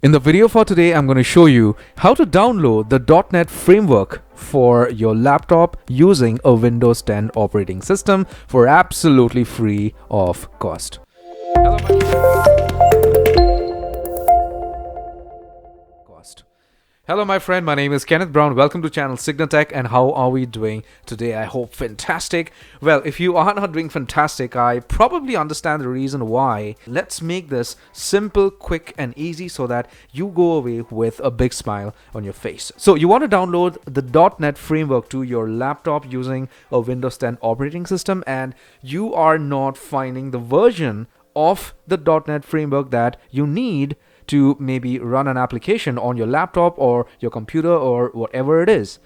In the video for today, I'm going to show you how to download the .NET framework for your laptop using a Windows 10 operating system for absolutely free of cost. Hello, Hello my friend, my name is Kenneth Brown. Welcome to channel CygnaTech, and how are we doing today? I hope fantastic. Well, if you are not doing fantastic, I probably understand the reason why. Let's make this simple, quick and easy so that you go away with a big smile on your face. So you want to download the .NET framework to your laptop using a Windows 10 operating system, and you are not finding the version of the .NET framework that you need to maybe run an application on your laptop or your computer or whatever it is.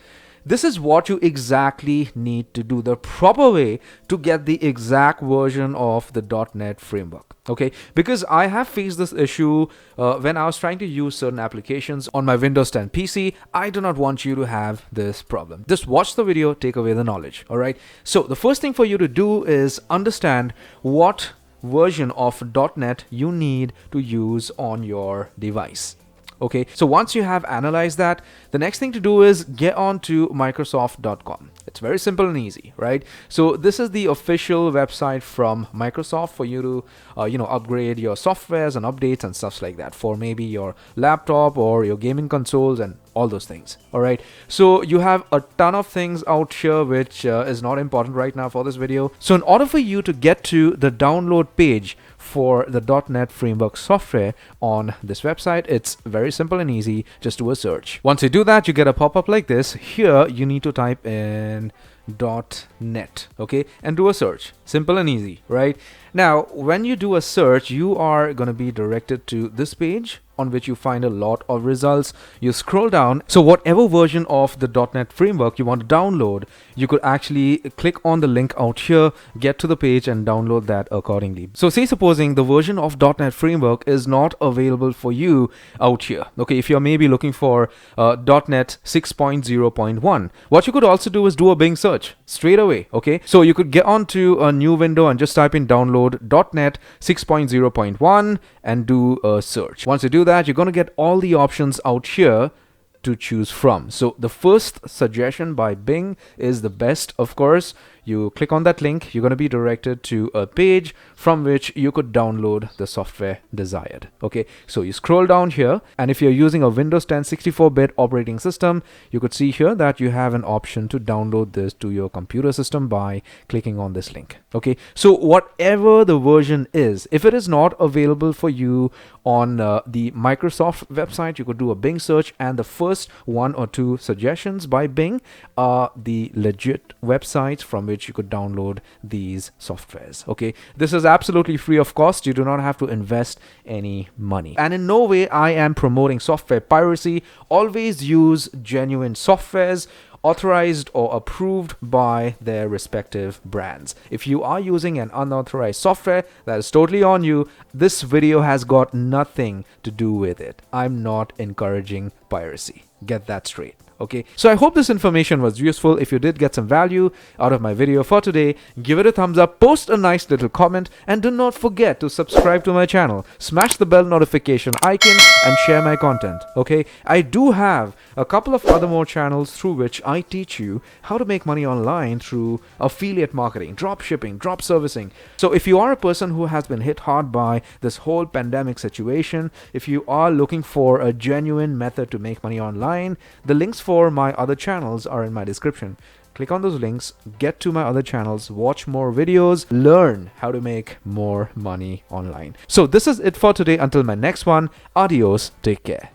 This is what you exactly need to do, the proper way to get the exact version of the .NET framework. Okay, because I have faced this issue when I was trying to use certain applications on my Windows 10 PC. I do not want you to have this problem. Just watch the video, take away the knowledge. All right. So the first thing for you to do is understand what version of .NET you need to use on your device. Okay, so once you have analyzed that, the next thing to do is get on to Microsoft.com. It's very simple and easy, right? So this is the official website from Microsoft for you to, upgrade your softwares and updates and stuff like that for maybe your laptop or your gaming consoles and all those things. All right. So you have a ton of things out here, which is not important right now for this video. So in order for you to get to the download page for the .NET framework software on this website, it's very simple and easy. Just do a search. Once you do that, you get a pop-up like this. Here you need to type in .NET, okay, and do a search. Simple and easy, right? Now when you do a search, you are going to be directed to this page on which you find a lot of results. You scroll down, so whatever version of the .NET framework you want to download, you could actually click on the link out here, get to the page and download that accordingly. So say supposing the version of .NET framework is not available for you out here, okay, if you're maybe looking for .NET 6.0.1, what you could also do is do a Bing search straight away. Okay, so you could get onto a new window and just type in download .NET 6.0.1 and do a search. Once you do that, you're going to get all the options out here to choose from. So the first suggestion by Bing is the best, of course. You click on that link, you're going to be directed to a page from which you could download the software desired. Okay, so you scroll down here, and if you're using a Windows 10 64-bit operating system, you could see here that you have an option to download this to your computer system by clicking on this link. Okay, so whatever the version is, if it is not available for you on the Microsoft website, you could do a Bing search, and the first one or two suggestions by Bing are the legit websites from which you could download these softwares. Okay, this is absolutely free of cost. You do not have to invest any money, and in no way I am promoting software piracy. Always use genuine softwares authorized or approved by their respective brands. If you are using an unauthorized software, that is totally on you. This video has got nothing to do with it. I'm not encouraging piracy. Get that straight. Okay, so I hope this information was useful. If you did get some value out of my video for today, give it a thumbs up, post a nice little comment, and do not forget to subscribe to my channel. Smash the bell notification icon and share my content. Okay, I do have a couple of other more channels through which I teach you how to make money online through affiliate marketing, drop shipping, drop servicing. So if you are a person who has been hit hard by this whole pandemic situation, if you are looking for a genuine method to make money online, the links for my other channels are in my description. Click on those links, get to my other channels, watch more videos, learn how to make more money online. So this is it for today. Until my next one, adios, take care.